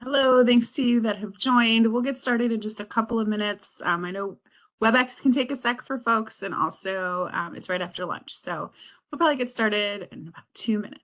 Hello, thanks to you that have joined. We'll get started in just a couple of minutes. I know WebEx can take a sec for folks, and also it's right after lunch. So we'll probably get started in about 2 minutes.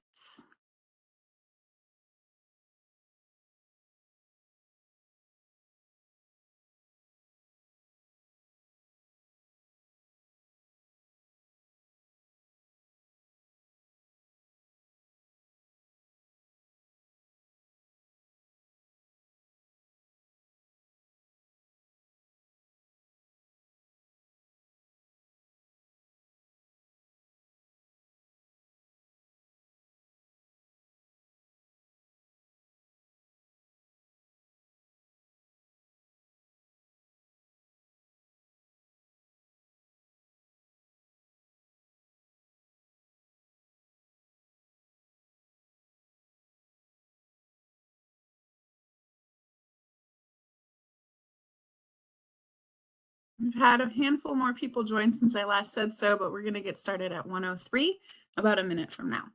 We've had a handful more people join since I last said so, but we're going to get started at 1:03, about a minute from now.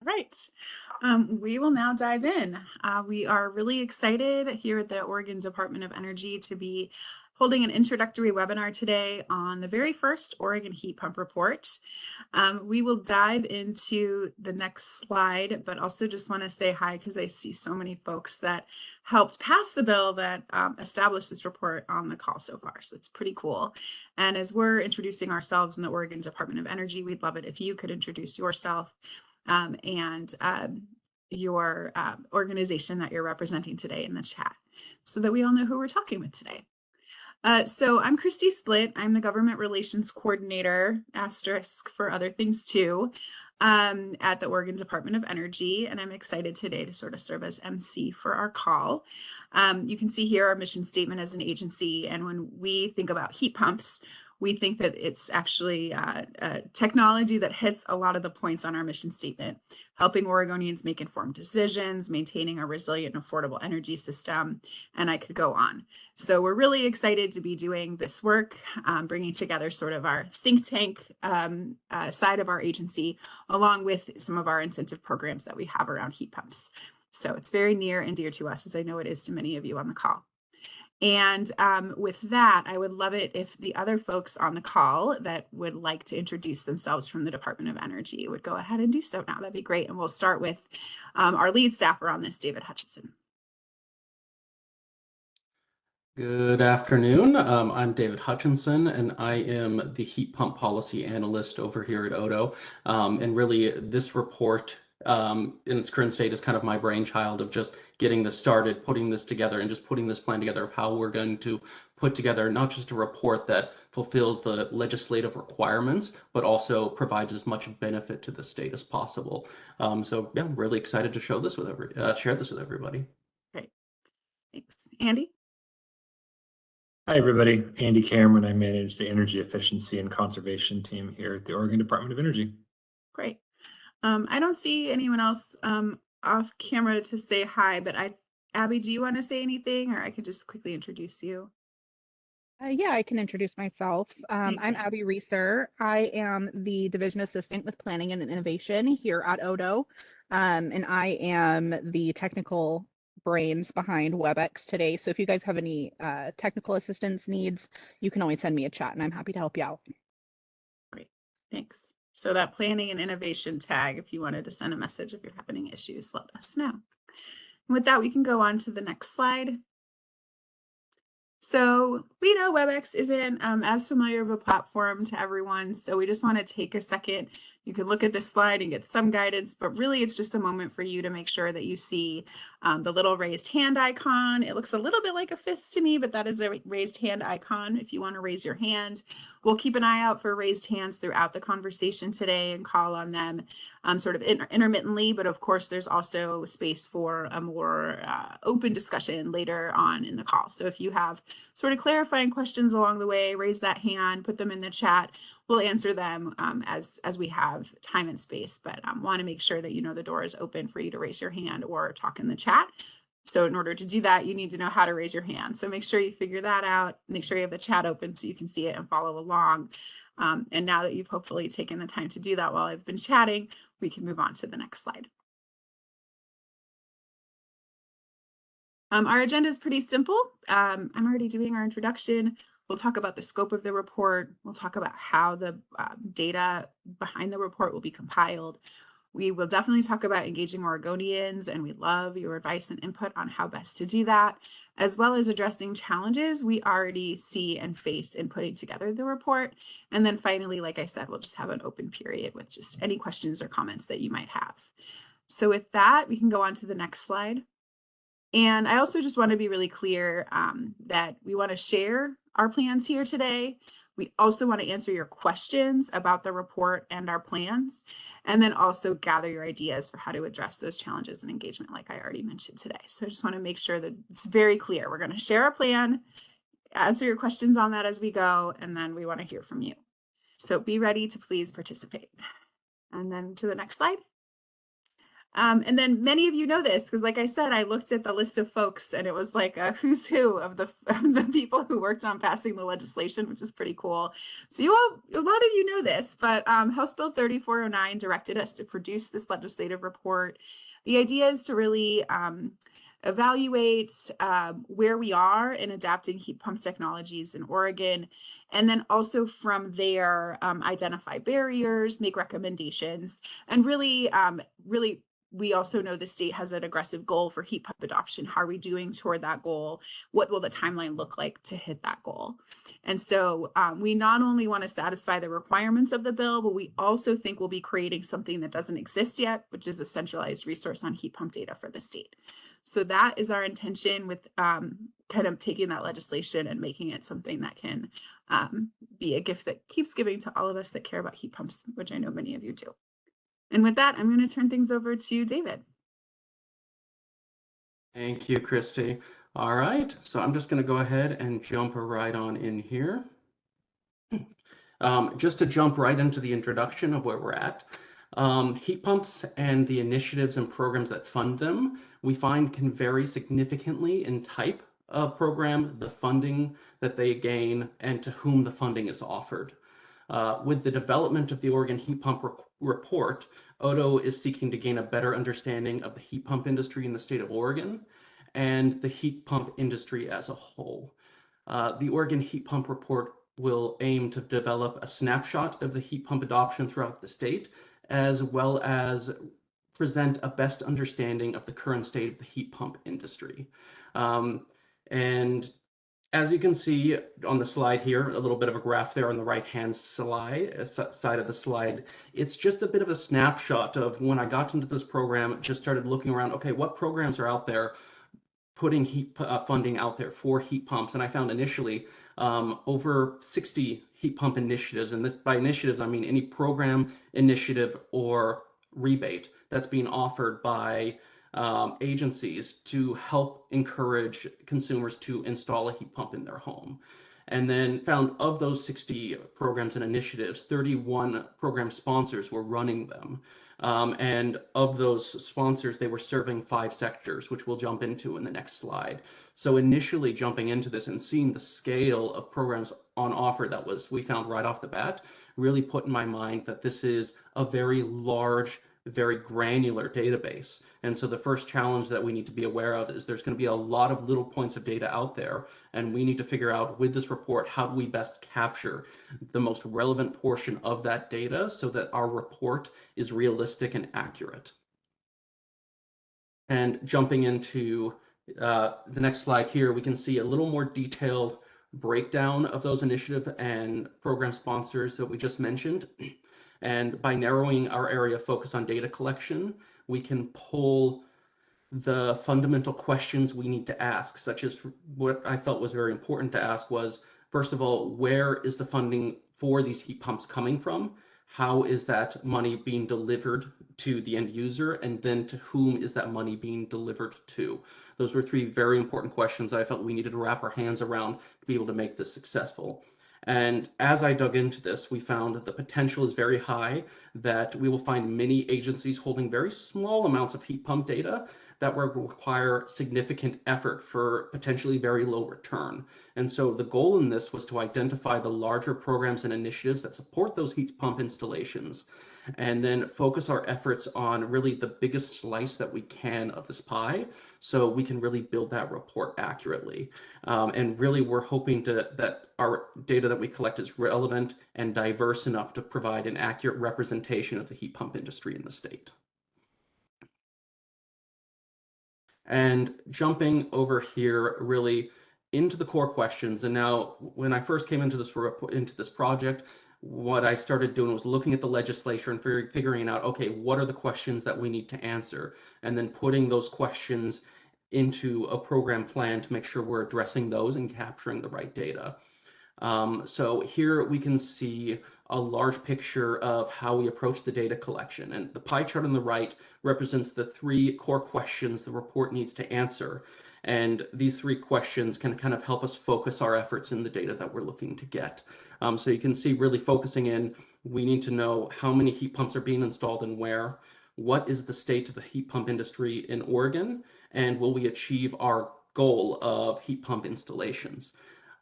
All right, we will now dive in. We are really excited here at the Oregon Department of Energy to be holding an introductory webinar today on the very first Oregon Heat Pump Report. We will dive into the next slide, but also just want to say hi because I see so many folks that helped pass the bill that established this report on the call so far. So it's pretty cool. And as we're introducing ourselves in the Oregon Department of Energy, we'd love it if you could introduce yourself and your organization that you're representing today in the chat so that we all know who we're talking with today. So I'm Christy Splitt. I'm the Government Relations Coordinator, asterisk for other things too, at the Oregon Department of Energy. And I'm excited today to sort of serve as MC for our call. You can see here our mission statement as an agency. And when we think about heat pumps, we think that it's actually a technology that hits a lot of the points on our mission statement, helping Oregonians make informed decisions, maintaining a resilient and affordable energy system, and I could go on. So we're really excited to be doing this work, bringing together sort of our think tank side of our agency, along with some of our incentive programs that we have around heat pumps. So it's very near and dear to us, as I know it is to many of you on the call. And with that, I would love it if the other folks on the call that would like to introduce themselves from the Department of Energy would go ahead and do so now. That'd be great. And we'll start with our lead staffer on this, David Hutchinson. Good afternoon. I'm David Hutchinson, and I am the Heat Pump Policy Analyst over here at Odo. And really, this report in its current state is kind of my brainchild of just getting this started, putting this together, and just putting this plan together of how we're going to put together not just a report that fulfills the legislative requirements, but also provides as much benefit to the state as possible. So yeah, I'm really excited to share this with everybody. Great. Thanks. Andy? Hi, everybody. Andy Cameron. I manage the energy efficiency and conservation team here at the Oregon Department of Energy. Great. I don't see anyone else off camera to say hi, but Abby, do you want to say anything, or I could just quickly introduce you? Yeah, I can introduce myself. I'm Abby. Abby Reeser. I am the Division Assistant with Planning and Innovation here at Odo, and I am the technical brains behind WebEx today. So if you guys have any technical assistance needs, you can always send me a chat, and I'm happy to help you out. Great, thanks. So that planning and innovation tag, if you wanted to send a message if you're having issues, let us know. And with that, we can go on to the next slide. So we know WebEx isn't as familiar of a platform to everyone, so we just want to take a second You can look at this slide and get some guidance, but really it's just a moment for you to make sure that you see the little raised hand icon. It looks a little bit like a fist to me, but that is a raised hand icon if you want to raise your hand. We'll keep an eye out for raised hands throughout the conversation today and call on them sort of intermittently, but of course there's also space for a more open discussion later on in the call. So if you have sort of clarifying questions along the way, raise that hand, put them in the chat. We'll answer them as we have time and space, but want to make sure that you know the door is open for you to raise your hand or talk in the chat. So in order to do that, you need to know how to raise your hand. So make sure you figure that out. Make sure you have the chat open so you can see it and follow along. And now that you've hopefully taken the time to do that while I've been chatting, we can move on to the next slide. Our agenda is pretty simple. I'm already doing our introduction. We'll talk about the scope of the report. We'll talk about how the data behind the report will be compiled. We will definitely talk about engaging Oregonians, and we love your advice and input on how best to do that, as well as addressing challenges we already see and face in putting together the report. And then finally, like I said, we'll just have an open period with just any questions or comments that you might have. So with that, we can go on to the next slide. And I also just want to be really clear that we want to share our plans here today. We also want to answer your questions about the report and our plans, and then also gather your ideas for how to address those challenges and engagement like I already mentioned today. So I just want to make sure that it's very clear. We're going to share our plan, answer your questions on that as we go, and then we want to hear from you. So be ready to please participate. And then to the next slide. And then many of you know this because, like I said, I looked at the list of folks and it was like a who's who of the people who worked on passing the legislation, which is pretty cool. So a lot of you know this, but House Bill 3409 directed us to produce this legislative report. The idea is to really evaluate where we are in adapting heat pump technologies in Oregon, and then also from there identify barriers, make recommendations, and really we also know the state has an aggressive goal for heat pump adoption. How are we doing toward that goal? What will the timeline look like to hit that goal? And so we not only want to satisfy the requirements of the bill, but we also think we'll be creating something that doesn't exist yet, which is a centralized resource on heat pump data for the state. So that is our intention with kind of taking that legislation and making it something that can be a gift that keeps giving to all of us that care about heat pumps, which I know many of you do. And with that, I'm going to turn things over to David. Thank you, Christy. All right, so I'm just going to go ahead and jump right on in here. Just to jump right into the introduction of where we're at. Heat pumps and the initiatives and programs that fund them, we find can vary significantly in type of program, the funding that they gain, and to whom the funding is offered. With the development of the Oregon Heat Pump Report, ODO is seeking to gain a better understanding of the heat pump industry in the state of Oregon and the heat pump industry as a whole. The Oregon Heat Pump Report will aim to develop a snapshot of the heat pump adoption throughout the state, as well as present a best understanding of the current state of the heat pump industry. And as you can see on the slide here, a little bit of a graph there on the right-hand side of the slide, it's just a bit of a snapshot of when I got into this program, just started looking around, okay, what programs are out there putting heat funding out there for heat pumps? And I found initially over 60 heat pump initiatives, and this by initiatives, I mean any program, initiative, or rebate that's being offered by agencies to help encourage consumers to install a heat pump in their home. And then found of those 60 programs and initiatives, 31 program sponsors were running them. And of those sponsors, they were serving 5 sectors, which we'll jump into in the next slide. So initially jumping into this and seeing the scale of programs on offer that we found right off the bat, really put in my mind that this is a very large, very granular database. And so the first challenge that we need to be aware of is there's going to be a lot of little points of data out there, and we need to figure out with this report, how do we best capture the most relevant portion of that data so that our report is realistic and accurate. And jumping into the next slide here, we can see a little more detailed breakdown of those initiative and program sponsors that we just mentioned. And by narrowing our area of focus on data collection, we can pull the fundamental questions we need to ask, such as what I felt was very important to ask was, first of all, where is the funding for these heat pumps coming from? How is that money being delivered to the end user? And then to whom is that money being delivered to? Those were three very important questions that I felt we needed to wrap our hands around to be able to make this successful. And as I dug into this, we found that the potential is very high, that we will find many agencies holding very small amounts of heat pump data that will require significant effort for potentially very low return. And so the goal in this was to identify the larger programs and initiatives that support those heat pump installations, and then focus our efforts on really the biggest slice that we can of this pie, so we can really build that report accurately. And really, we're hoping that our data that we collect is relevant and diverse enough to provide an accurate representation of the heat pump industry in the state. And jumping over here really into the core questions. And now when I first came into this project, what I started doing was looking at the legislature and figuring out, okay, what are the questions that we need to answer? And then putting those questions into a program plan to make sure we're addressing those and capturing the right data. So here we can see a large picture of how we approach the data collection. And the pie chart on the right represents the three core questions the report needs to answer. And these three questions can kind of help us focus our efforts in the data that we're looking to get. So you can see really focusing in, we need to know how many heat pumps are being installed and where, what is the state of the heat pump industry in Oregon, and will we achieve our goal of heat pump installations?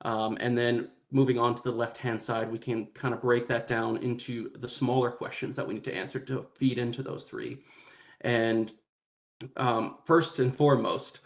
And then moving on to the left-hand side, we can kind of break that down into the smaller questions that we need to answer to feed into those three. And first and foremost,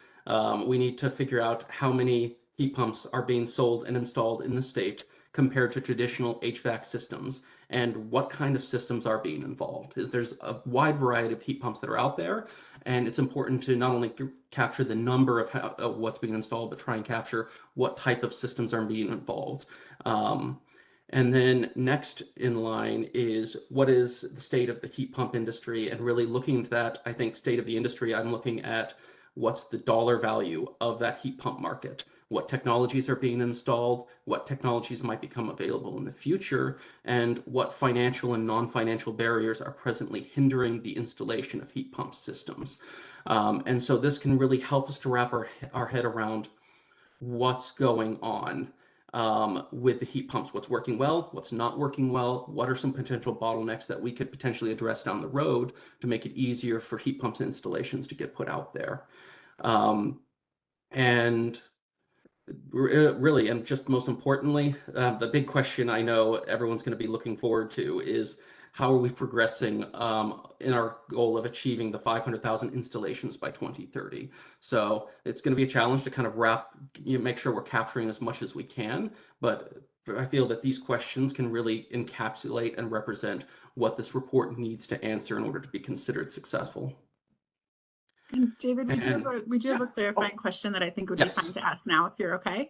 we need to figure out how many heat pumps are being sold and installed in the state compared to traditional HVAC systems, and what kind of systems are being involved. There's a wide variety of heat pumps that are out there, and it's important to not only capture the number of what's being installed, but try and capture what type of systems are being involved. And then next in line is what is the state of the heat pump industry, and really looking into that, I think state of the industry, I'm looking at what's the dollar value of that heat pump market, what technologies are being installed, what technologies might become available in the future, and what financial and non-financial barriers are presently hindering the installation of heat pump systems. And so this can really help us to wrap our head around what's going on with the heat pumps, what's working well, what's not working well, what are some potential bottlenecks that we could potentially address down the road to make it easier for heat pumps installations to get put out there. And really, and just most importantly, the big question I know everyone's going to be looking forward to is how are we progressing in our goal of achieving the 500,000 installations by 2030? So it's going to be a challenge to kind of make sure we're capturing as much as we can, but I feel that these questions can really encapsulate and represent what this report needs to answer in order to be considered successful. And David, we do have a clarifying question that I think would be fine to ask now if you're okay.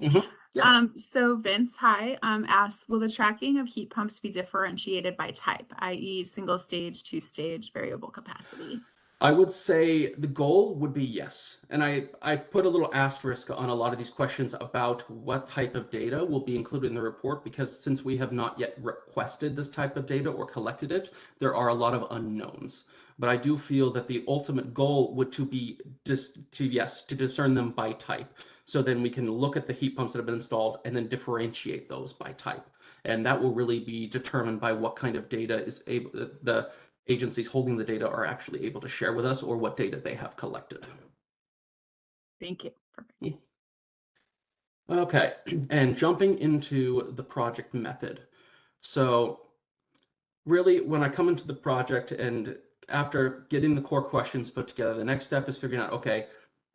So Vince, hi, asks, will the tracking of heat pumps be differentiated by type, i.e. single stage, two stage, variable capacity? I would say the goal would be yes. And I put a little asterisk on a lot of these questions about what type of data will be included in the report, because since we have not yet requested this type of data or collected it, there are a lot of unknowns. But I do feel that the ultimate goal would to discern them by type. So then we can look at the heat pumps that have been installed and then differentiate those by type. And that will really be determined by what kind of data is the agencies holding the data are actually able to share with us, or what data they have collected. Thank you. Perfect. Okay, and jumping into the project method. So really, when I come into the project and after getting the core questions put together, the next step is figuring out, okay,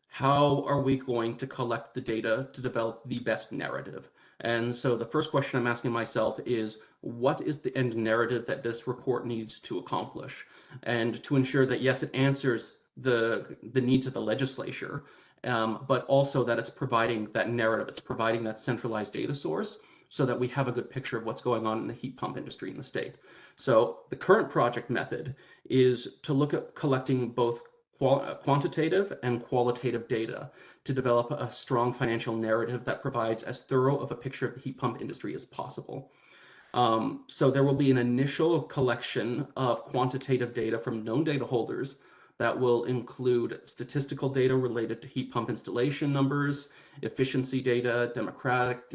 how are we going to collect the data to develop the best narrative? And so the first question I'm asking myself is, what is the end narrative that this report needs to accomplish? And to ensure that, yes, it answers the needs of the legislature, but also that it's providing that narrative, it's providing that centralized data source so that we have a good picture of what's going on in the heat pump industry in the state. So the current project method is to look at collecting both quantitative and qualitative data to develop a strong financial narrative that provides as thorough of a picture of the heat pump industry as possible. So there will be an initial collection of quantitative data from known data holders that will include statistical data related to heat pump installation numbers, efficiency data, demographic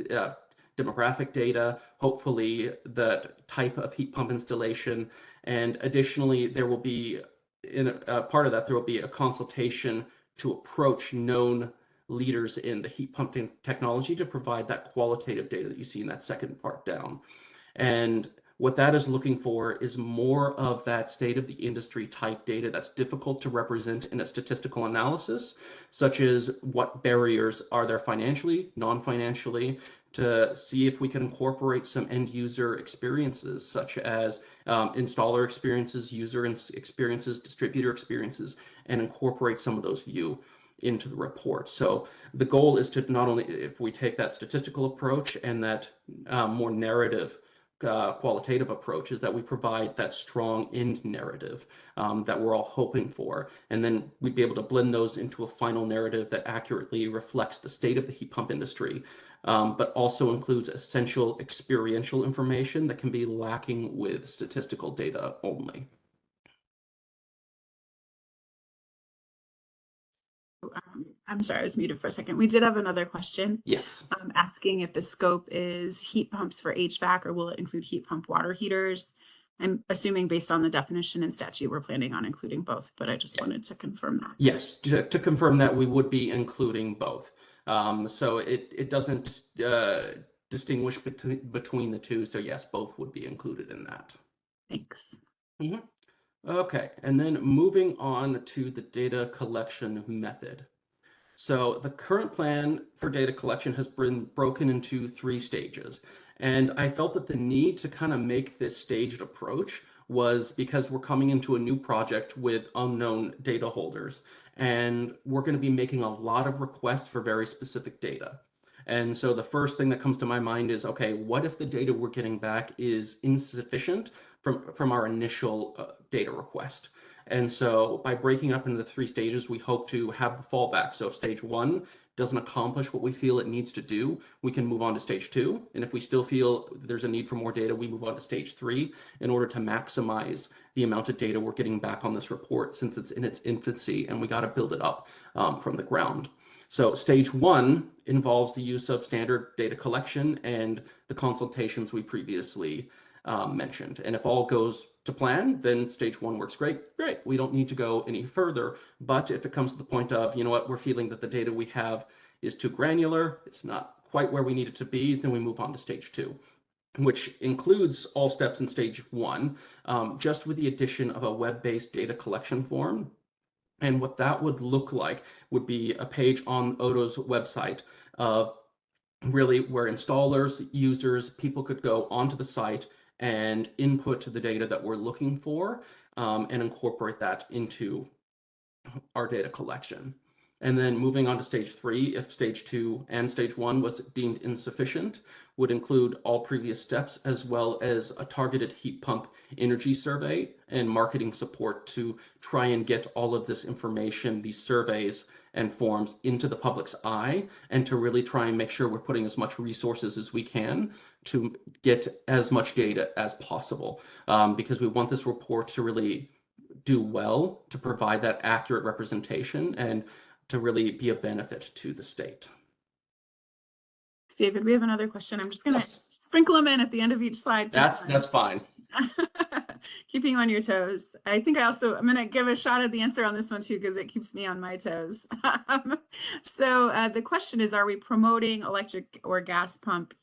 data, hopefully the type of heat pump installation, and additionally there will be, in a part of that, there will be a consultation to approach known leaders in the heat pump technology to provide that qualitative data that you see in that second part down. And what that is looking for is more of that state of the industry type data that's difficult to represent in a statistical analysis, such as what barriers are there financially, non-financially, to see if we can incorporate some end user experiences, such as installer experiences, user experiences, distributor experiences, and incorporate some of those views into the report. So the goal is to not only, if we take that statistical approach and that more narrative qualitative approach, is that we provide that strong end narrative that we're all hoping for. And then we'd be able to blend those into a final narrative that accurately reflects the state of the heat pump industry, but also includes essential experiential information that can be lacking with statistical data only. I'm sorry, I was muted for a second. We did have another question. Yes. Asking if the scope is heat pumps for HVAC or will it include heat pump water heaters? I'm assuming based on the definition and statute, we're planning on including both, but I just wanted to confirm that. Yes, to confirm that we would be including both. So it doesn't distinguish between the two. So yes, both would be included in that. Thanks. Mm-hmm. Okay, and then moving on to the data collection method. So the current plan for data collection has been broken into 3 stages. And I felt that the need to kind of make this staged approach was because we're coming into a new project with unknown data holders. And we're going to be making a lot of requests for very specific data. And so the first thing that comes to my mind is, okay, what if the data we're getting back is insufficient from our initial data request? And so by breaking up into the 3 stages, we hope to have the fallback. So if stage 1 doesn't accomplish what we feel it needs to do, we can move on to stage 2. And if we still feel there's a need for more data, we move on to stage 3 in order to maximize the amount of data we're getting back on this report, since it's in its infancy and we got to build it up from the ground. So stage 1 involves the use of standard data collection and the consultations we previously mentioned. And if all goes to plan, then stage 1 works great. We don't need to go any further. But if it comes to the point of, you know what, we're feeling that the data we have is too granular, it's not quite where we need it to be, then we move on to stage 2, which includes all steps in stage 1, just with the addition of a web-based data collection form. And what that would look like would be a page on Odo's website of really where installers, users, people could go onto the site and input the data that we're looking for and incorporate that into our data collection. And then moving on to stage 3, if stage 2 and stage 1 was deemed insufficient, would include all previous steps as well as a targeted heat pump energy survey and marketing support to try and get all of this information, these surveys and forms, into the public's eye, and to really try and make sure we're putting as much resources as we can to get as much data as possible, because we want this report to really do well, to provide that accurate representation and to really be a benefit to the state. David, we have another question. I'm just going to Yes. sprinkle them in at the end of each slide. That's fine. Keeping you on your toes. I think I'm going to give a shot at the answer on this one too, because it keeps me on my toes. So the question is, are we promoting electric or gas pump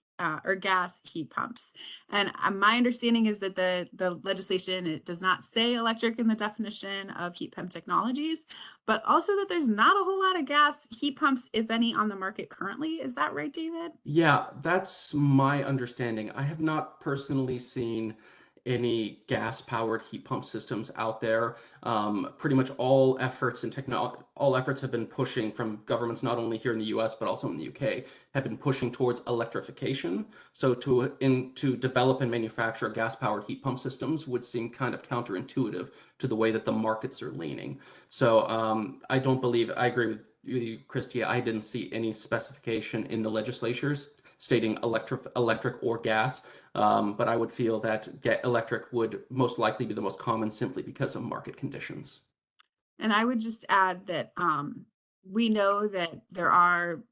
or gas heat pumps? And my understanding is that the legislation, it does not say electric in the definition of heat pump technologies, but also that there's not a whole lot of gas heat pumps, if any, on the market currently. Is that right, David? Yeah, that's my understanding. I have not personally seen any gas-powered heat pump systems out there. Pretty much all efforts have been pushing from governments, not only here in the US, but also in the UK, have been pushing towards electrification. So to develop and manufacture gas-powered heat pump systems would seem kind of counterintuitive to the way that the markets are leaning. So I agree with you, Christy. I didn't see any specification in the legislatures stating electric or gas. But I would feel that electric would most likely be the most common simply because of market conditions. And I would just add that we know that there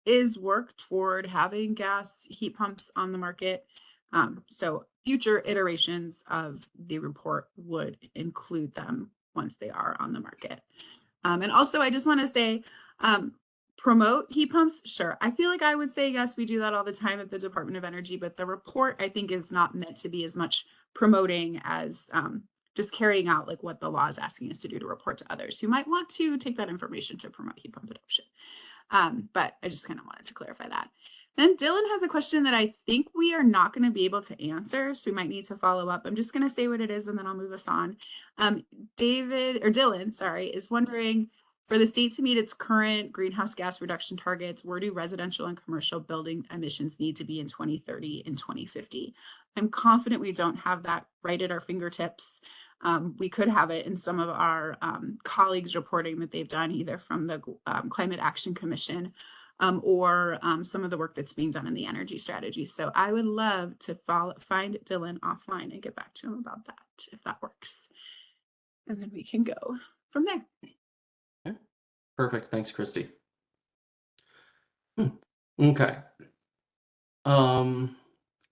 is work toward having gas heat pumps on the market. So future iterations of the report would include them once they are on the market. And also, I just want to say, promote heat pumps. Sure. I feel like I would say, yes, we do that all the time at the Department of Energy, but the report, I think, is not meant to be as much promoting as just carrying out like what the law is asking us to do to report to others who might want to take that information to promote heat pump adoption. But I just kind of wanted to clarify that. Then Dylan has a question that I think we are not going to be able to answer, so we might need to follow up. I'm just going to say what it is and then I'll move us on. Dylan, sorry, is wondering, for the state to meet its current greenhouse gas reduction targets, where do residential and commercial building emissions need to be in 2030 and 2050? I'm confident we don't have that right at our fingertips. We could have it in some of our colleagues reporting that they've done, either from the Climate Action Commission or some of the work that's being done in the energy strategy. So I would love to find Dylan offline and get back to him about that, if that works. And then we can go from there. Okay. Perfect. Thanks, Christy. Okay.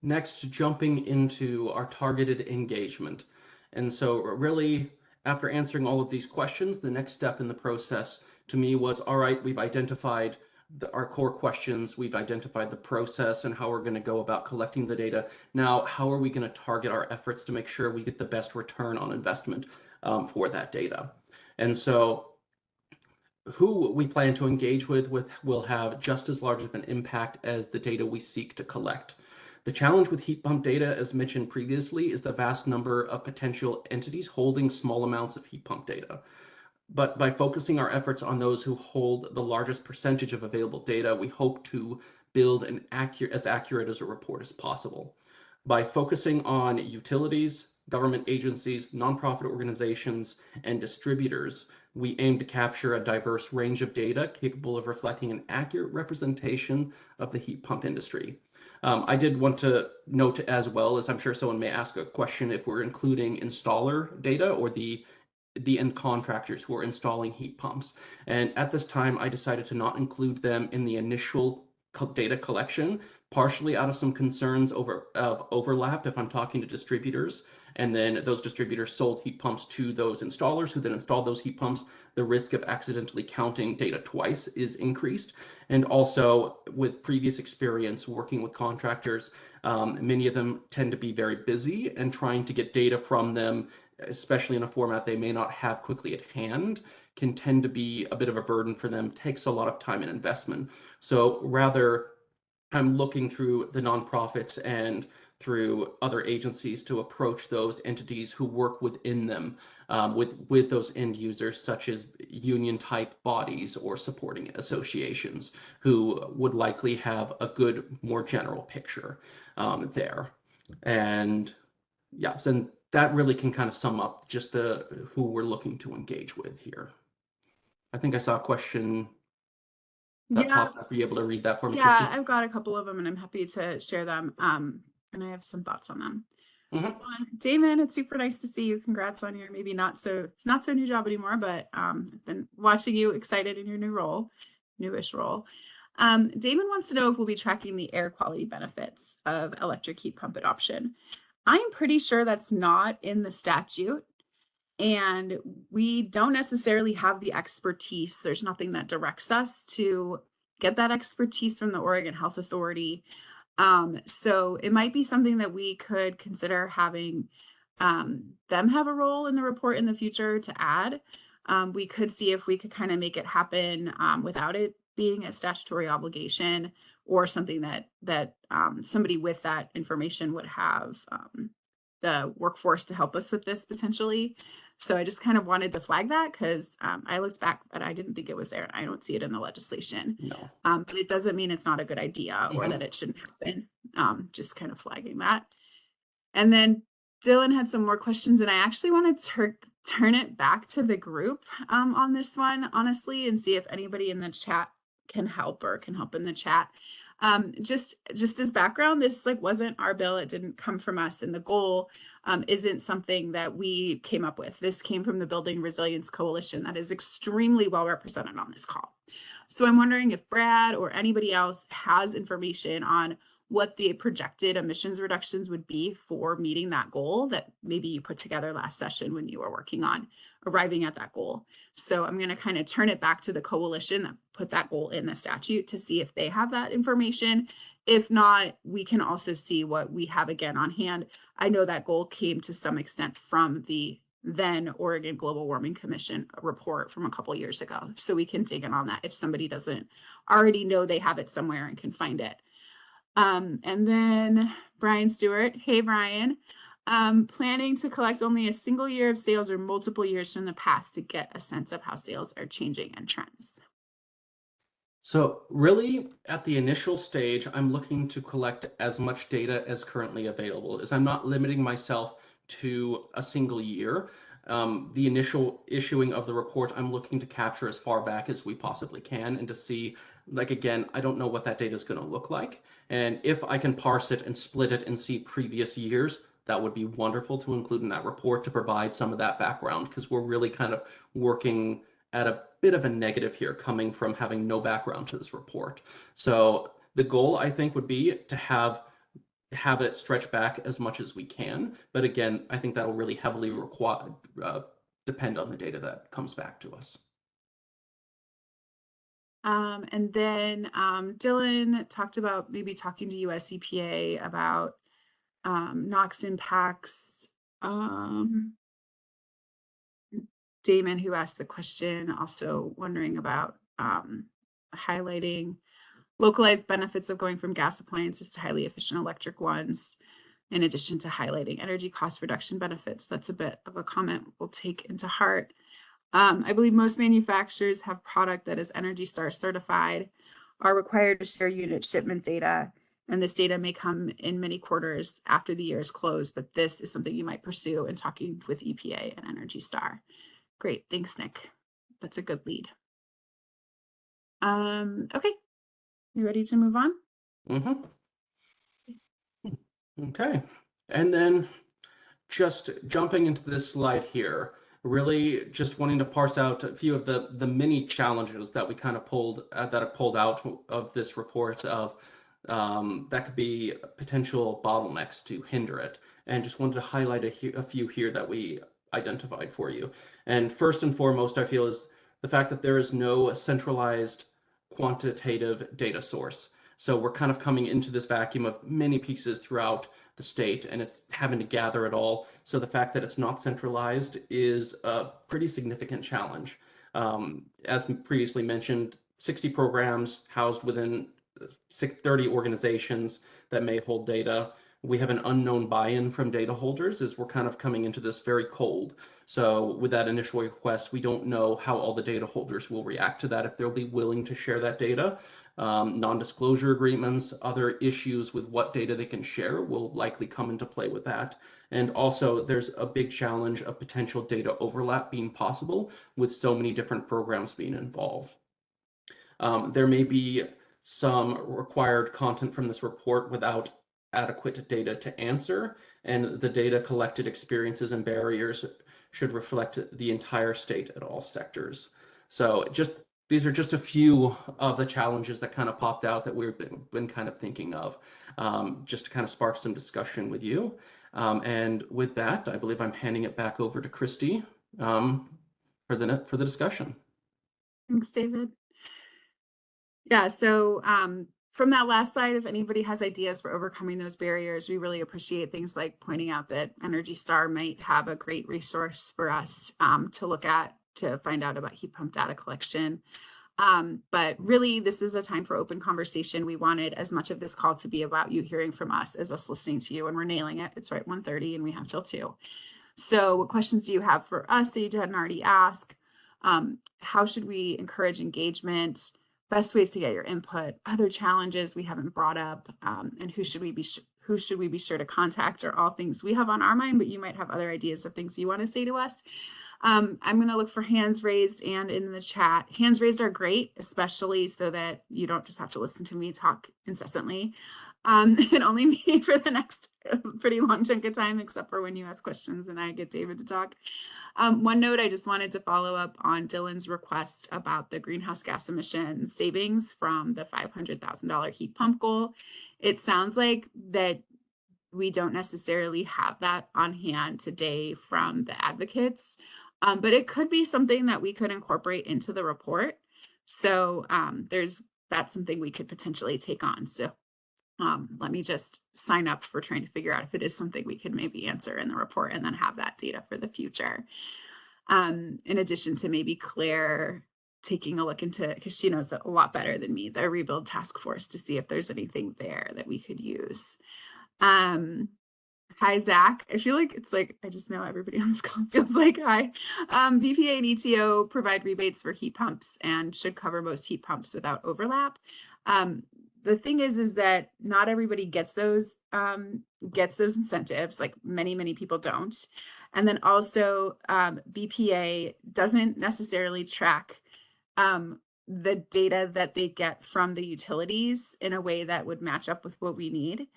Next, jumping into our targeted engagement. And so really, after answering all of these questions, the next step in the process to me was, all right, we've identified our core questions, we've identified the process and how we're going to go about collecting the data. Now, how are we going to target our efforts to make sure we get the best return on investment for that data? And so who we plan to engage with will have just as large of an impact as the data we seek to collect. The challenge with heat pump data, as mentioned previously, is the vast number of potential entities holding small amounts of heat pump data. But by focusing our efforts on those who hold the largest percentage of available data, we hope to build as accurate as a report as possible. By focusing on utilities, government agencies, nonprofit organizations, and distributors, we aim to capture a diverse range of data capable of reflecting an accurate representation of the heat pump industry. I did want to note as well, as I'm sure someone may ask a question, if we're including installer data or the end contractors who are installing heat pumps. And at this time, I decided to not include them in the initial data collection, partially out of some concerns of overlap if I'm talking to distributors, and then those distributors sold heat pumps to those installers who then installed those heat pumps. The risk of accidentally counting data twice is increased. And also, with previous experience working with contractors, many of them tend to be very busy, and trying to get data from them, especially in a format they may not have quickly at hand, can tend to be a bit of a burden for them, takes a lot of time and investment. So rather, I'm looking through the nonprofits and through other agencies to approach those entities who work within them with those end users, such as union type bodies or supporting associations, who would likely have a good, more general picture there. And yeah, so that really can kind of sum up just who we're looking to engage with here. I think I saw a question that popped up. Are you able to read that for me, Yeah, Christy? I've got a couple of them and I'm happy to share them. And I have some thoughts on them. Damon, it's super nice to see you. Congrats on your maybe not so new job anymore, but I've been watching you excited in your newish role. Damon wants to know if we'll be tracking the air quality benefits of electric heat pump adoption. I'm pretty sure that's not in the statute, and we don't necessarily have the expertise. There's nothing that directs us to get that expertise from the Oregon Health Authority. So it might be something that we could consider having them have a role in the report in the future to add. We could see if we could kind of make it happen without it being a statutory obligation or something that somebody with that information would have the workforce to help us with this potentially. So I just kind of wanted to flag that because I looked back, but I didn't think it was there. I don't see it in the legislation. No. But it doesn't mean it's not a good idea or that it shouldn't happen. Just kind of flagging that. And then Dylan had some more questions, and I actually want to turn it back to the group on this one, honestly, and see if anybody in the chat can help or can help in the chat. Just as background, this wasn't our bill. It didn't come from us, and the goal isn't something that we came up with. This came from the Building Resilience Coalition that is extremely well represented on this call. So I'm wondering if Brad or anybody else has information on what the projected emissions reductions would be for meeting that goal that maybe you put together last session when you were working on arriving at that goal. So I'm going to kind of turn it back to the coalition that put that goal in the statute to see if they have that information. If not, we can also see what we have again on hand. I know that goal came to some extent from the then Oregon Global Warming Commission report from a couple years ago. So we can dig in on that if somebody doesn't already know they have it somewhere and can find it. And then Brian Stewart. Hey, Brian. Planning to collect only a single year of sales or multiple years from the past to get a sense of how sales are changing and trends. So really, at the initial stage, I'm looking to collect as much data as currently available, as I'm not limiting myself to a single year. The initial issuing of the report, I'm looking to capture as far back as we possibly can and to see, again, I don't know what that data is going to look like. And if I can parse it and split it and see previous years, that would be wonderful to include in that report to provide some of that background, because we're really kind of working at a bit of a negative here coming from having no background to this report. So the goal, I think, would be to have it stretch back as much as we can. But again, I think that'll really heavily depend on the data that comes back to us. And then Dylan talked about maybe talking to US EPA about NOx impacts. Damon, who asked the question, also wondering about highlighting localized benefits of going from gas appliances to highly efficient electric ones, in addition to highlighting energy cost reduction benefits. That's a bit of a comment we'll take into heart. I believe most manufacturers have product that is Energy Star certified, are required to share unit shipment data, and this data may come in many quarters after the year is closed, but this is something you might pursue in talking with EPA and Energy Star. Great, thanks, Nick. That's a good lead. Okay, you ready to move on? Mm-hmm. Okay, and then just jumping into this slide here, really just wanting to parse out a few of the many challenges that we kind of pulled out of this report of that could be potential bottlenecks to hinder it, and just wanted to highlight a few here that we identified for you. And first and foremost, I feel, is the fact that there is no centralized quantitative data source. So we're kind of coming into this vacuum of many pieces throughout the state, and it's having to gather it all. So the fact that it's not centralized is a pretty significant challenge. As previously mentioned, 60 programs housed within 30 organizations that may hold data. We have an unknown buy-in from data holders as we're kind of coming into this very cold. So with that initial request, we don't know how all the data holders will react to that, if they'll be willing to share that data. Non-disclosure agreements, other issues with what data they can share will likely come into play with that. And also there's a big challenge of potential data overlap being possible with so many different programs being involved. There may be some required content from this report without adequate data to answer, and the data collected, experiences, and barriers should reflect the entire state at all sectors. So these are just a few of the challenges that kind of popped out that we've been kind of thinking of, just to kind of spark some discussion with you. And with that, I believe I'm handing it back over to Christy for the discussion. Thanks, David. Yeah, so from that last slide, if anybody has ideas for overcoming those barriers, we really appreciate things like pointing out that Energy Star might have a great resource for us to look at to find out about heat pump data collection. But really, this is a time for open conversation. We wanted as much of this call to be about you hearing from us as us listening to you, and we're nailing it. It's right 1:30 and we have till 2. So what questions do you have for us that you didn't already ask? How should we encourage engagement? Best ways to get your input, other challenges we haven't brought up, and who should we be sure to contact, are all things we have on our mind, but you might have other ideas of things you want to say to us. I'm going to look for hands raised and in the chat. Hands raised are great, especially so that you don't just have to listen to me talk incessantly. And only me for the next pretty long chunk of time, except for when you ask questions and I get David to talk. One note, I just wanted to follow up on Dylan's request about the greenhouse gas emission savings from the $500,000 heat pump goal. It sounds like that we don't necessarily have that on hand today from the advocates, but it could be something that we could incorporate into the report. So that's something we could potentially take on. So let me just sign up for trying to figure out if it is something we could maybe answer in the report and then have that data for the future. In addition to maybe Claire taking a look into, because she knows a lot better than me, the rebuild task force, to see if there's anything there that we could use. Hi, Zach. I feel like it's like, I just know everybody on this call feels like hi. BPA and ETO provide rebates for heat pumps and should cover most heat pumps without overlap. The thing is that not everybody gets those incentives. Like many people don't. And then also BPA doesn't necessarily track the data that they get from the utilities in a way that would match up with what we need.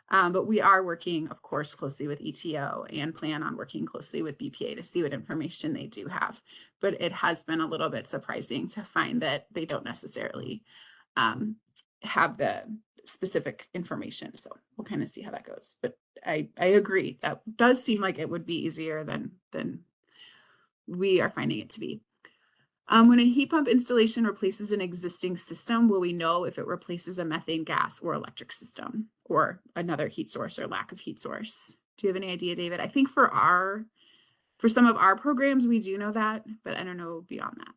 But we are working, of course, closely with ETO and plan on working closely with BPA to see what information they do have. But it has been a little bit surprising to find that they don't necessarily have the specific information. So we'll kind of see how that goes. But I agree, that does seem like it would be easier than we are finding it to be. When a heat pump installation replaces an existing system, will we know if it replaces a methane gas or electric system or another heat source or lack of heat source? Do you have any idea, David? I think for some of our programs, we do know that, but I don't know beyond that.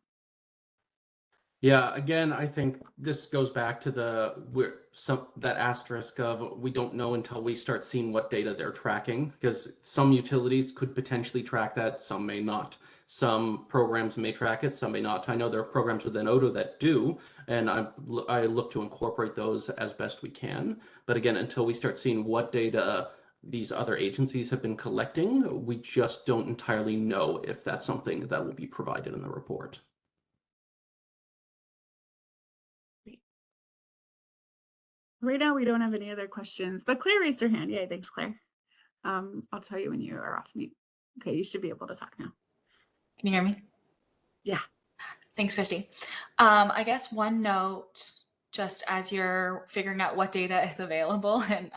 Yeah, again, I think this goes back to that asterisk of we don't know until we start seeing what data they're tracking, because some utilities could potentially track that, some may not. Some programs may track it, some may not. I know there are programs within Odo that do, and I look to incorporate those as best we can. But again, until we start seeing what data these other agencies have been collecting, we just don't entirely know if that's something that will be provided in the report. Right now, we don't have any other questions, but Claire raised her hand. Yay, thanks, Claire. I'll tell you when you are off mute. Okay, you should be able to talk now. Can you hear me? Yeah. Thanks, Christy. I guess one note, just as you're figuring out what data is available and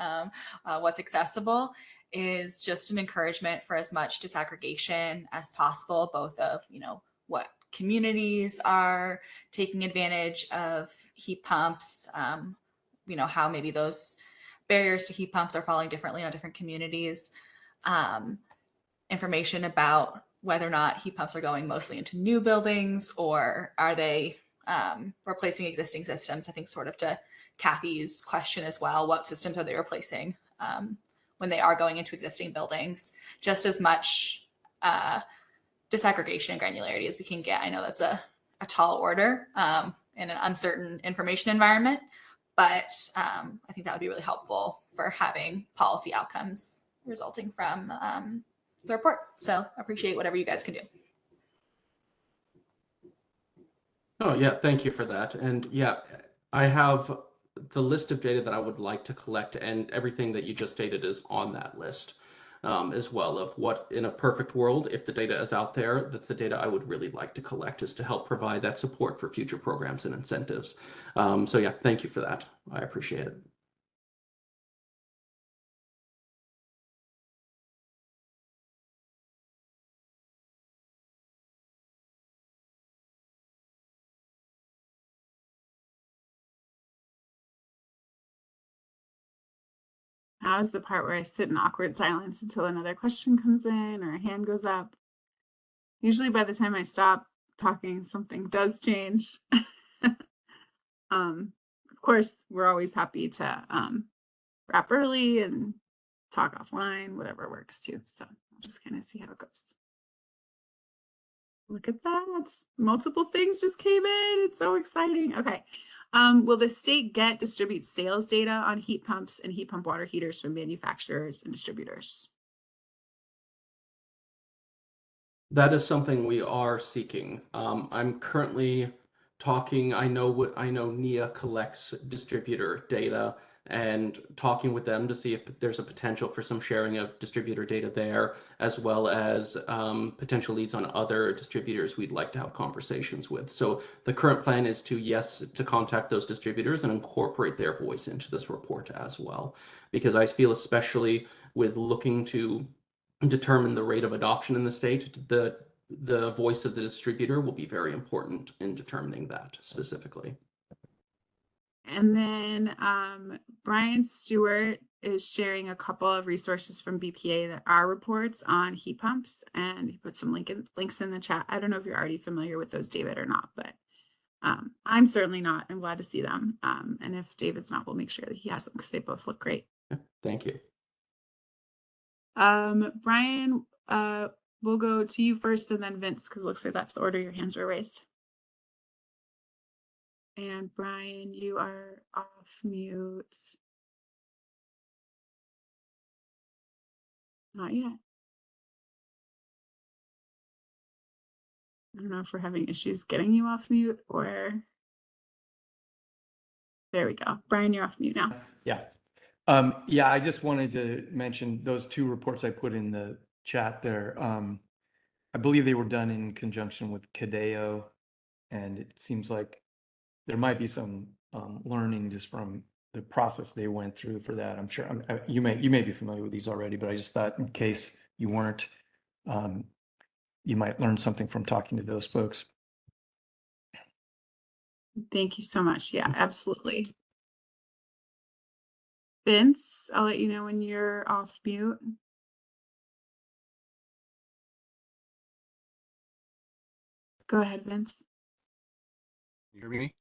what's accessible, is just an encouragement for as much disaggregation as possible, both of, what communities are taking advantage of heat pumps, how maybe those barriers to heat pumps are falling differently on different communities, information about whether or not heat pumps are going mostly into new buildings or are they replacing existing systems. I think sort of to Kathy's question as well, what systems are they replacing when they are going into existing buildings? Just as much disaggregation and granularity as we can get. I know that's a tall order in an uncertain information environment, but I think that would be really helpful for having policy outcomes resulting from the report. So I appreciate whatever you guys can do. Oh, yeah, thank you for that. And yeah, I have the list of data that I would like to collect, and everything that you just stated is on that list as well, of what, in a perfect world, if the data is out there, that's the data I would really like to collect, is to help provide that support for future programs and incentives. So yeah, thank you for that. I appreciate it. Now is the part where I sit in awkward silence until another question comes in or a hand goes up. Usually by the time I stop talking, something does change. Of course, we're always happy to wrap early and talk offline, whatever works too. So I'll just kind of see how it goes. Look at that. Multiple things just came in. It's so exciting. Okay. Will the state distribute sales data on heat pumps and heat pump water heaters from manufacturers and distributors? That is something we are seeking. I'm currently talking. I know NIA collects distributor data, and talking with them to see if there's a potential for some sharing of distributor data there, as well as potential leads on other distributors we'd like to have conversations with. So the current plan is to contact those distributors and incorporate their voice into this report as well, because I feel, especially with looking to determine the rate of adoption in the state, the voice of the distributor will be very important in determining that specifically. And then Brian Stewart is sharing a couple of resources from BPA that are reports on heat pumps, and he put some links in the chat. I don't know if you're already familiar with those, David, or not, but I'm certainly not. I'm glad to see them. And if David's not, we'll make sure that he has them because they both look great. Thank you. Brian, we'll go to you first and then Vince, because it looks like that's the order your hands were raised. And Brian, you are off mute. Not yet. I don't know if we're having issues getting you off mute or. There we go. Brian, you're off mute now. Yeah. Yeah, I just wanted to mention those two reports I put in the chat there. I believe they were done in conjunction with Cadeo, and it seems like there might be some learning just from the process they went through for that. I'm sure you may be familiar with these already, but I just thought in case you weren't, you might learn something from talking to those folks. Thank you so much. Yeah, absolutely. Vince, I'll let you know when you're off mute. Go ahead, Vince. You hear me?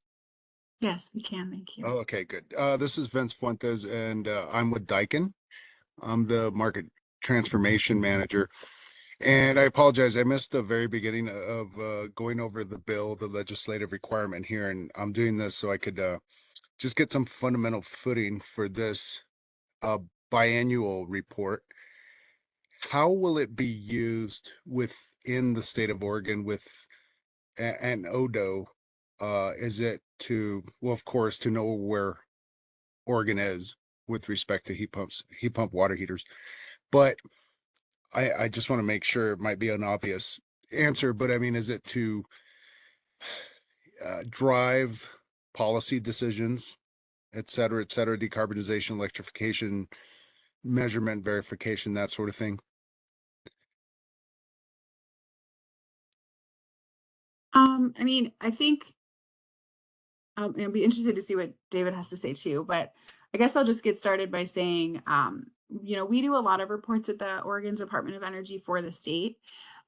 Yes, we can. Thank you. Oh, okay, good. This is Vince Fuentes, and I'm with Daikin. I'm the market transformation manager. And I apologize, I missed the very beginning of going over the bill, the legislative requirement here, and I'm doing this so I could just get some fundamental footing for this biannual report. How will it be used within the state of Oregon with and Odo? Is it well, of course, to know where Oregon is with respect to heat pump water heaters, but I just want to make sure. It might be an obvious answer, but I mean, is it to drive policy decisions, et cetera, decarbonization, electrification, measurement, verification, that sort of thing? I mean, I think I'll be interested to see what David has to say too, but I guess I'll just get started by saying, we do a lot of reports at the Oregon Department of Energy for the state.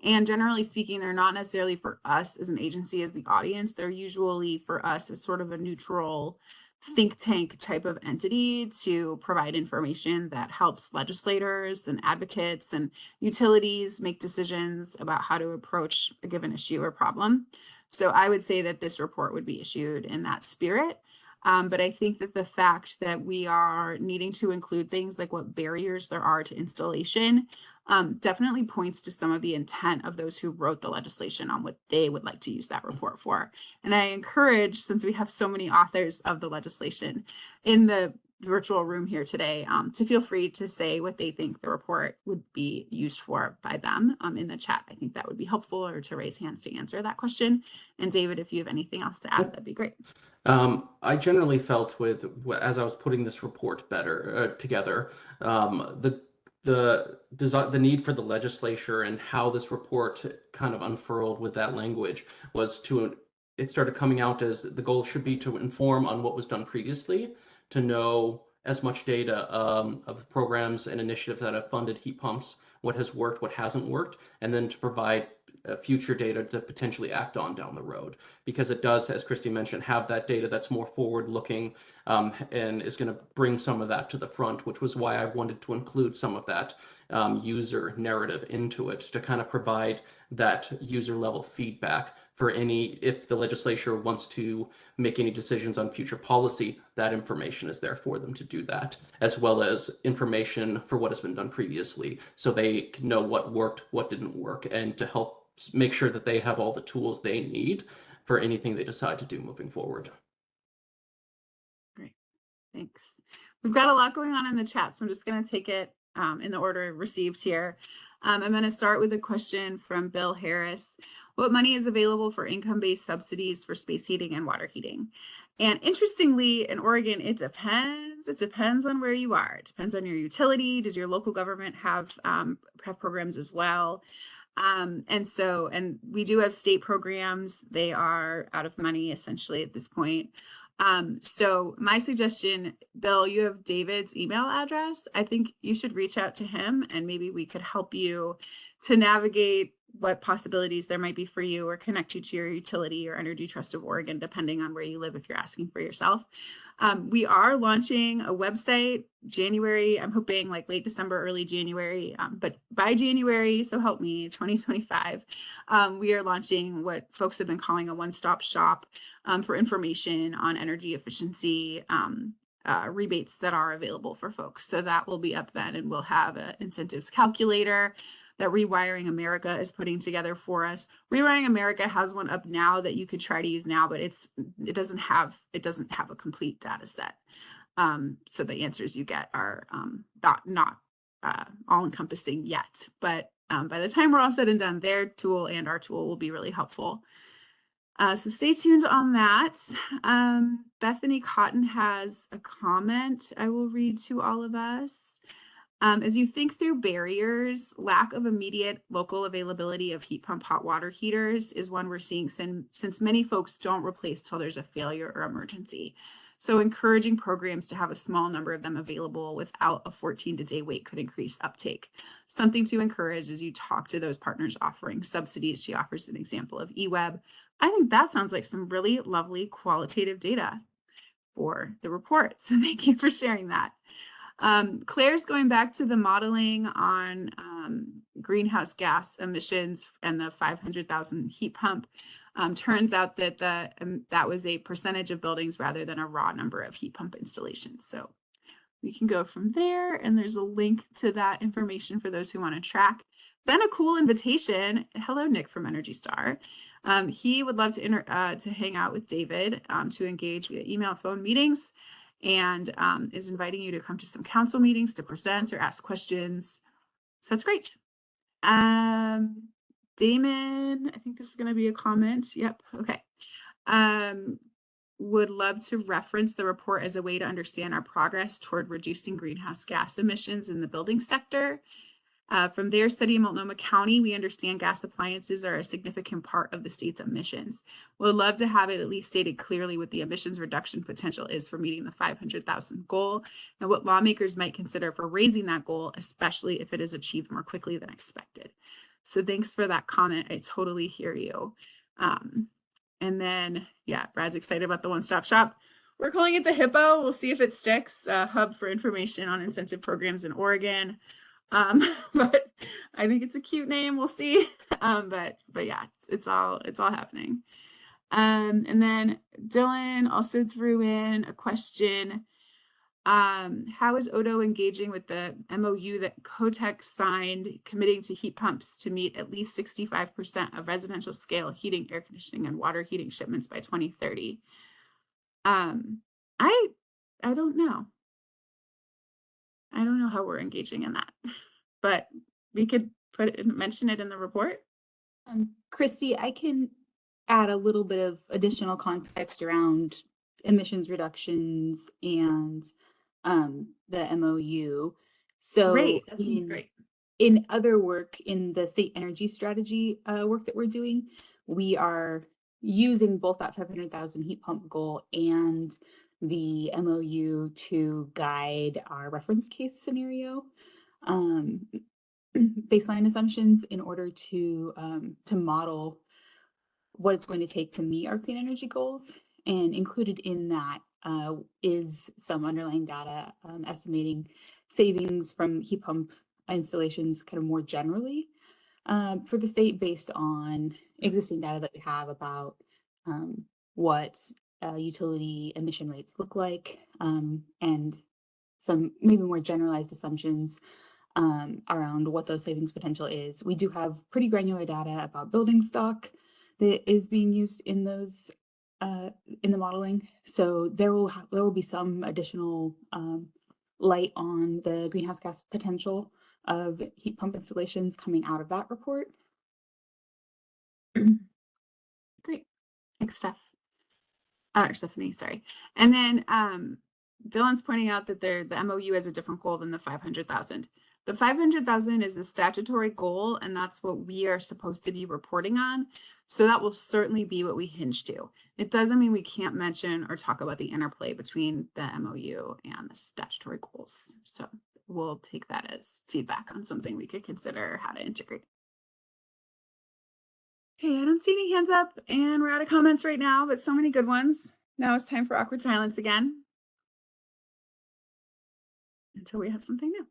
And generally speaking, they're not necessarily for us as an agency, as the audience. They're usually for us as sort of a neutral think tank type of entity to provide information that helps legislators and advocates and utilities make decisions about how to approach a given issue or problem. So I would say that this report would be issued in that spirit. But I think that the fact that we are needing to include things like what barriers there are to installation definitely points to some of the intent of those who wrote the legislation on what they would like to use that report for. And I encourage, since we have so many authors of the legislation in the virtual room here today, to feel free to say what they think the report would be used for by them in the chat. I think that would be helpful, or to raise hands to answer that question. And David, if you have anything else to add, that'd be great. I generally felt as I was putting this report together, the need for the legislature and how this report kind of unfurled with that language was it started coming out as the goal should be to inform on what was done previously, to know as much data of programs and initiatives that have funded heat pumps, what has worked, what hasn't worked, and then to provide future data to potentially act on down the road, because it does, as Christy mentioned, have that data that's more forward-looking, and is going to bring some of that to the front, which was why I wanted to include some of that user narrative into it to kind of provide that user level feedback for if the legislature wants to make any decisions on future policy, that information is there for them to do that, as well as information for what has been done previously, so they can know what worked, what didn't work, and to help make sure that they have all the tools they need for anything they decide to do moving forward. Great, thanks. We've got a lot going on in the chat, so I'm just going to take it in the order received here. I'm going to start with a question from Bill Harris. What money is available for income-based subsidies for space heating and water heating? And interestingly, in Oregon, it depends. It depends on where you are. It depends on your utility. Does your local government have programs as well? And we do have state programs. They are out of money essentially at this point. So my suggestion, Bill, you have David's email address. I think you should reach out to him and maybe we could help you to navigate what possibilities there might be for you, or connect you to your utility or Energy Trust of Oregon, depending on where you live if you're asking for yourself. We are launching a website January. I'm hoping like late December, early January, but by January, so help me, 2025, we are launching what folks have been calling a one-stop shop for information on energy efficiency rebates that are available for folks. So that will be up then, and we'll have an incentives calculator that Rewiring America is putting together for us. Rewiring America has one up now that you could try to use now, but it doesn't have a complete data set. So the answers you get are not all encompassing yet, but by the time we're all said and done, their tool and our tool will be really helpful. So stay tuned on that. Bethany Cotton has a comment I will read to all of us. As you think through barriers, lack of immediate local availability of heat pump hot water heaters is one we're seeing since many folks don't replace till there's a failure or emergency. So encouraging programs to have a small number of them available without a 14-day wait could increase uptake. Something to encourage as you talk to those partners offering subsidies. She offers an example of eWeb. I think that sounds like some really lovely qualitative data for the report. So thank you for sharing that. Claire's going back to the modeling on greenhouse gas emissions and the 500,000 heat pump. Turns out that that was a percentage of buildings rather than a raw number of heat pump installations. So we can go from there, and there's a link to that information for those who want to track. Then a cool invitation. Hello, Nick from Energy Star. He would love to hang out with David to engage via email, phone meetings, and is inviting you to come to some council meetings to present or ask questions. So that's great. Damon, I think this is going to be a comment. Yep. Okay. Would love to reference the report as a way to understand our progress toward reducing greenhouse gas emissions in the building sector. From their study in Multnomah County, we understand gas appliances are a significant part of the state's emissions. We'd love to have it at least stated clearly what the emissions reduction potential is for meeting the 500,000 goal and what lawmakers might consider for raising that goal, especially if it is achieved more quickly than expected. So thanks for that comment. I totally hear you. And then, yeah, Brad's excited about the one-stop shop. We're calling it the HIPPO. We'll see if it sticks. Hub for Information on Incentive Programs in Oregon. But I think it's a cute name. We'll see. But yeah, it's all happening. And then Dylan also threw in a question. How is Odo engaging with the MOU that COTEC signed, committing to heat pumps to meet at least 65% of residential scale heating, air conditioning, and water heating shipments by 2030? I don't know. I don't know how we're engaging in that, but we could mention it in the report. Christy, I can add a little bit of additional context around emissions reductions and the MOU. So Great, that sounds great. In other work in the state energy strategy work that we're doing, we are using both that 500,000 heat pump goal and the MOU to guide our reference case scenario. baseline assumptions in order to model what it's going to take to meet our clean energy goals. And included in that is some underlying data estimating savings from heat pump installations kind of more generally for the state based on existing data that we have about what utility emission rates look like and some maybe more generalized assumptions around what those savings potential is. We do have pretty granular data about building stock that is being used in those in the modeling. So there will be some additional light on the greenhouse gas potential of heat pump installations coming out of that report. Great. Thanks, Stephanie, sorry. And then Dylan's pointing out that the MOU has a different goal than the 500,000. The 500,000 is a statutory goal, and that's what we are supposed to be reporting on. So that will certainly be what we hinge to. It doesn't mean we can't mention or talk about the interplay between the MOU and the statutory goals. So we'll take that as feedback on something we could consider how to integrate. Okay, I don't see any hands up, and we're out of comments right now, but so many good ones. Now it's time for awkward silence again until we have something new.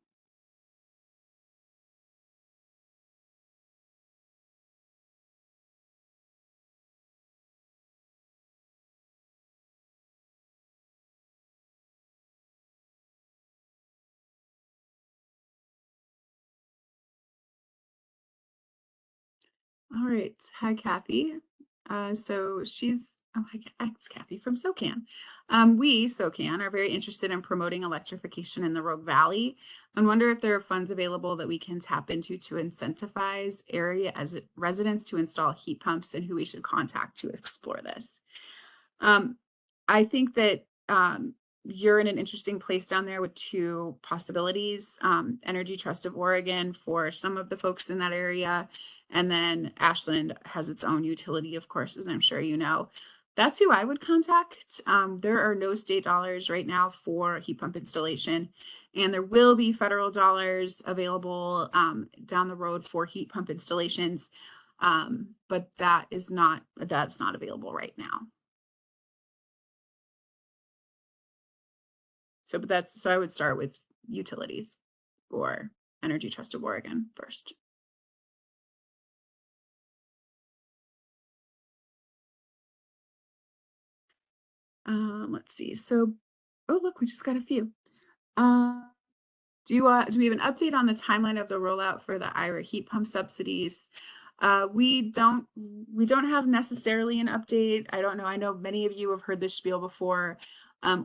All right. Hi, Kathy. So she's, oh, it's Kathy from SoCan. We, SoCan, are very interested in promoting electrification in the Rogue Valley and wonder if there are funds available that we can tap into to incentivize area as residents to install heat pumps and who we should contact to explore this. I think that you're in an interesting place down there with two possibilities. Energy Trust of Oregon for some of the folks in that area. And then Ashland has its own utility, of course, as I'm sure you know. That's who I would contact. There are no state dollars right now for heat pump installation, and there will be federal dollars available down the road for heat pump installations, but that's not available right now. So I would start with utilities or Energy Trust of Oregon first. Let's see. So, oh, look, we just got a few. Do we have an update on the timeline of the rollout for the IRA heat pump subsidies? We don't have necessarily an update. I don't know. I know many of you have heard this spiel before.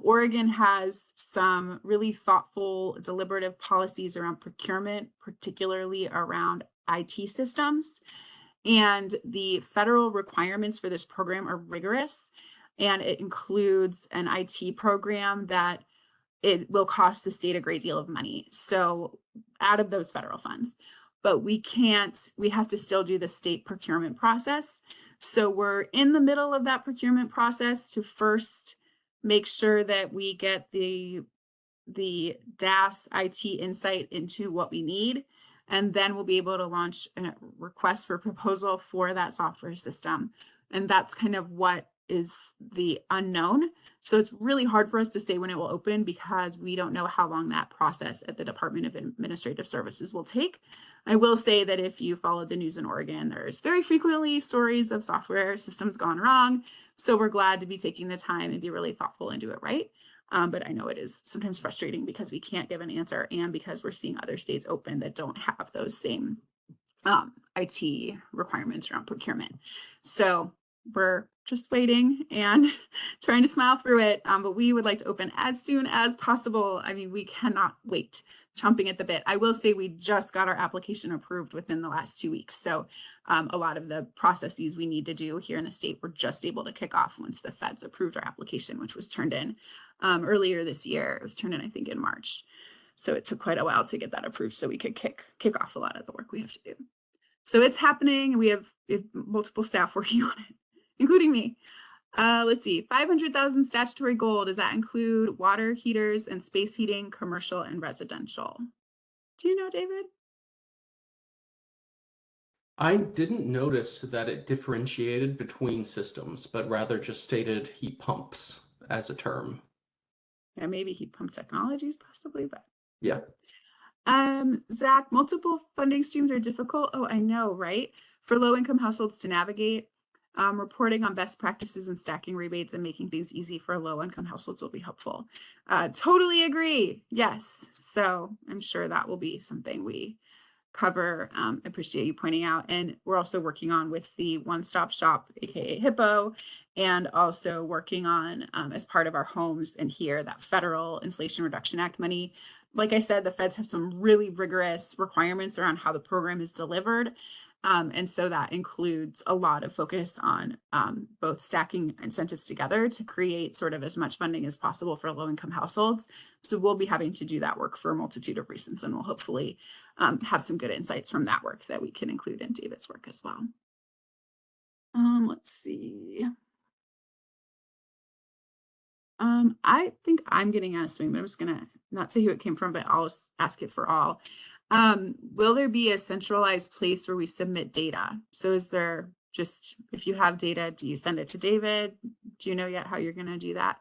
Oregon has some really thoughtful, deliberative policies around procurement, particularly around IT systems. And the federal requirements for this program are rigorous. And it includes an IT program that it will cost the state a great deal of money. So out of those federal funds, but we have to still do the state procurement process. So we're in the middle of that procurement process to first make sure that we get the DAS IT insight into what we need. And then we'll be able to launch a request for proposal for that software system. And that's kind of what is the unknown. So it's really hard for us to say when it will open because we don't know how long that process at the Department of Administrative Services will take. I will say that if you follow the news in Oregon, there's very frequently stories of software systems gone wrong. So we're glad to be taking the time and be really thoughtful and do it right. But I know it is sometimes frustrating because we can't give an answer and because we're seeing other states open that don't have those same IT requirements around procurement. So we're just waiting and trying to smile through it. But we would like to open as soon as possible. I mean, we cannot wait, chomping at the bit. I will say we just got our application approved within the last 2 weeks. So a lot of the processes we need to do here in the state were just able to kick off once the feds approved our application, which was turned in earlier this year. It was turned in, I think, in March. So it took quite a while to get that approved so we could kick off a lot of the work we have to do. So it's happening. We have multiple staff working on it, including me. Let's see, 500,000 statutory goal. Does that include water heaters and space heating, commercial and residential? Do you know, David? I didn't notice that it differentiated between systems, but rather just stated heat pumps as a term. Yeah, maybe heat pump technologies possibly, but Yeah. Zach, multiple funding streams are difficult. Oh, I know, right? For low-income households to navigate, reporting on best practices and stacking rebates and making things easy for low-income households will be helpful. Totally agree. Yes. So I'm sure that will be something we cover. Appreciate you pointing out. And we're also working on with the one-stop shop, aka Hippo, and also working on as part of our homes and here that federal Inflation Reduction Act money. Like I said, the feds have some really rigorous requirements around how the program is delivered. And so that includes a lot of focus on both stacking incentives together to create sort of as much funding as possible for low-income households. So we'll be having to do that work for a multitude of reasons, and we'll hopefully have some good insights from that work that we can include in David's work as well. Let's see. I think I'm getting out of swing, but I'm just gonna not say who it came from, but I'll just ask it for all. Will there be a centralized place where we submit data? So is there just, if you have data, do you send it to David? Do you know yet how you're gonna do that?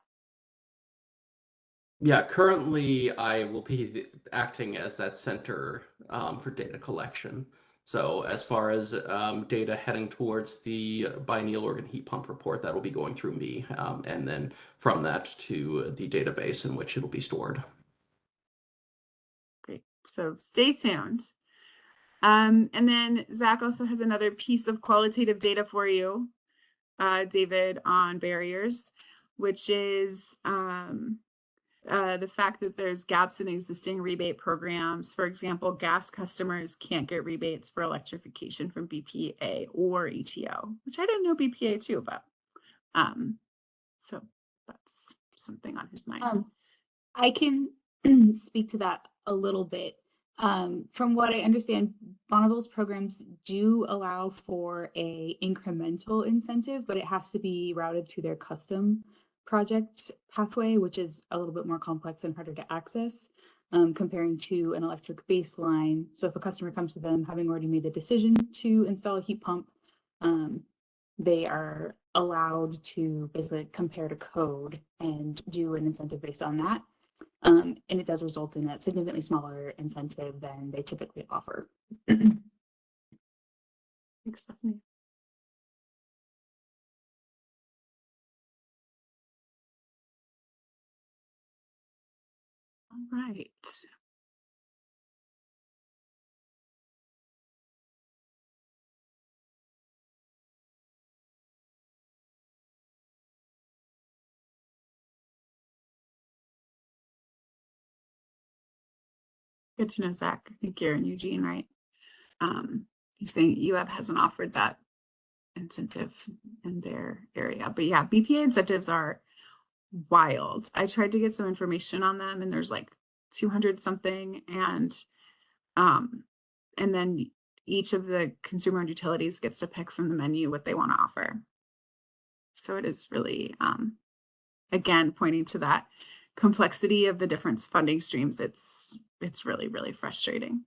Yeah, currently I will be acting as that center for data collection. So as far as data heading towards the biennial Oregon heat pump report, that will be going through me, and then from that to the database in which it'll be stored. Great. So stay tuned. And then Zach also has another piece of qualitative data for you, David, on barriers, which is the fact that there's gaps in existing rebate programs. For example, gas customers can't get rebates for electrification from BPA or ETO, which I didn't know BPA too, but so that's something on his mind. I can speak to that a little bit. From what I understand, Bonneville's programs do allow for a incremental incentive, but it has to be routed through their custom project pathway, which is a little bit more complex and harder to access, comparing to an electric baseline. So if a customer comes to them having already made the decision to install a heat pump, they are allowed to basically compare to code and do an incentive based on that. And it does result in a significantly smaller incentive than they typically offer. Thanks, Stephanie. All right. Good to know, Zach. I think you're in Eugene, right? He's saying UAB hasn't offered that incentive in their area. But yeah, BPA incentives are wild. I tried to get some information on them, and there's like 200 something, and then each of the consumer-owned utilities gets to pick from the menu what they want to offer. So it is really, again, pointing to that complexity of the different funding streams. It's really, really frustrating.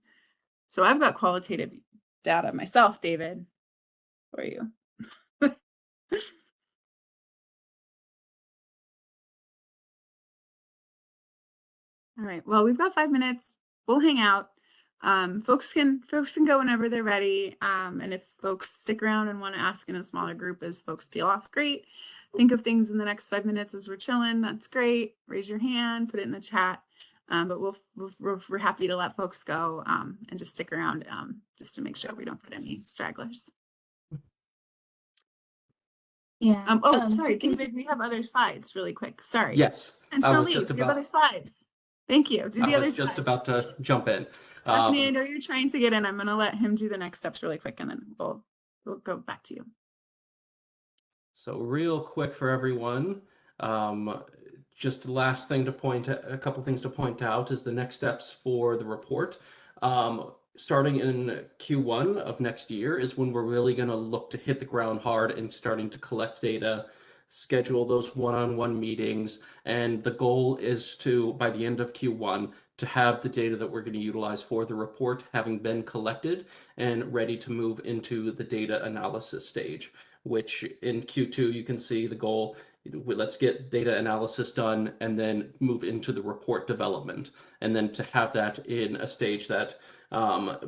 So I've got qualitative data myself, David, for you. All right. Well, we've got 5 minutes. We'll hang out. Folks can go whenever they're ready. And if folks stick around and want to ask in a smaller group as folks peel off, great. Think of things in the next 5 minutes as we're chilling. That's great. Raise your hand, put it in the chat. But we're happy to let folks go and just stick around just to make sure we don't get any stragglers. Yeah. Sorry, David, we have other slides really quick. Sorry. Yes, And I tell was me, just we have other about. slides. Thank you. Do the I other was just slides. about to jump in. Stephanie, I know you're trying to get in. I'm going to let him do the next steps really quick, and then we'll go back to you. So real quick for everyone, just the last thing to a couple things to point out is the next steps for the report. Starting in Q1 of next year is when we're really going to look to hit the ground hard and starting to collect data schedule those one-on-one meetings. And the goal is to, by the end of Q1, to have the data that we're going to utilize for the report having been collected and ready to move into the data analysis stage, which in Q2 you can see the goal. Let's get data analysis done and then move into the report development, and then to have that in a stage that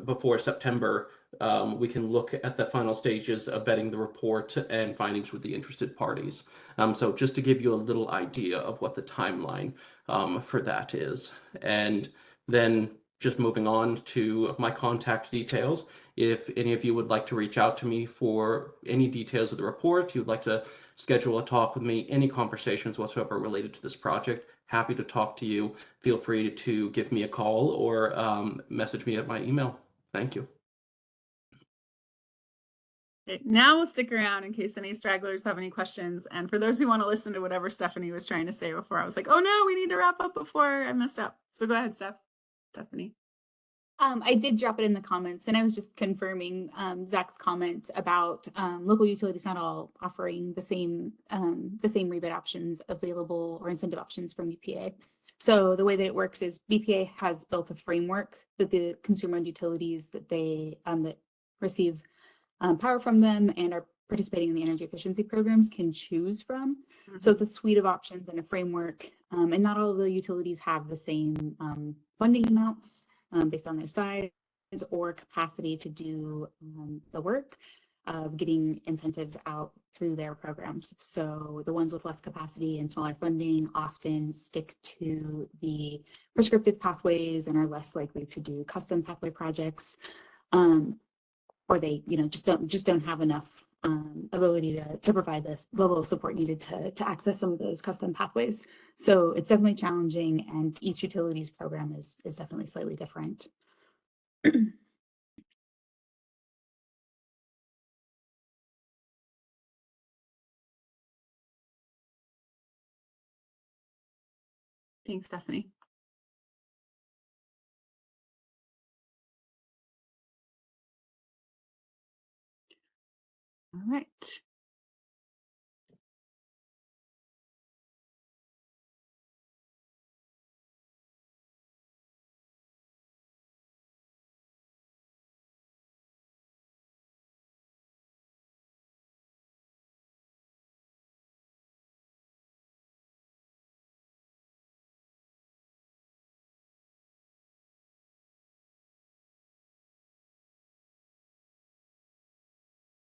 before September we can look at the final stages of vetting the report and findings with the interested parties. So just to give you a little idea of what the timeline for that is. And then just moving on to my contact details. If any of you would like to reach out to me for any details of the report, you'd like to schedule a talk with me, any conversations whatsoever related to this project, happy to talk to you. Feel free to give me a call or message me at my email. Thank you. Okay, now we'll stick around in case any stragglers have any questions. And for those who want to listen to whatever Stephanie was trying to say before, I was like, oh no, we need to wrap up before I messed up. So go ahead, Stephanie. I did drop it in the comments, and I was just confirming Zach's comment about local utilities not all offering the same rebate options available or incentive options from BPA. So the way that it works is BPA has built a framework that the consumer-owned utilities that they that receive power from them and are participating in the energy efficiency programs can choose from. So it's a suite of options and a framework, and not all of the utilities have the same funding amounts based on their size or capacity to do the work of getting incentives out through their programs. So the ones with less capacity and smaller funding often stick to the prescriptive pathways and are less likely to do custom pathway projects. Or they, just don't have enough ability to provide this level of support needed to access some of those custom pathways. So it's definitely challenging, and each utility's program is definitely slightly different. Thanks, Stephanie. All right.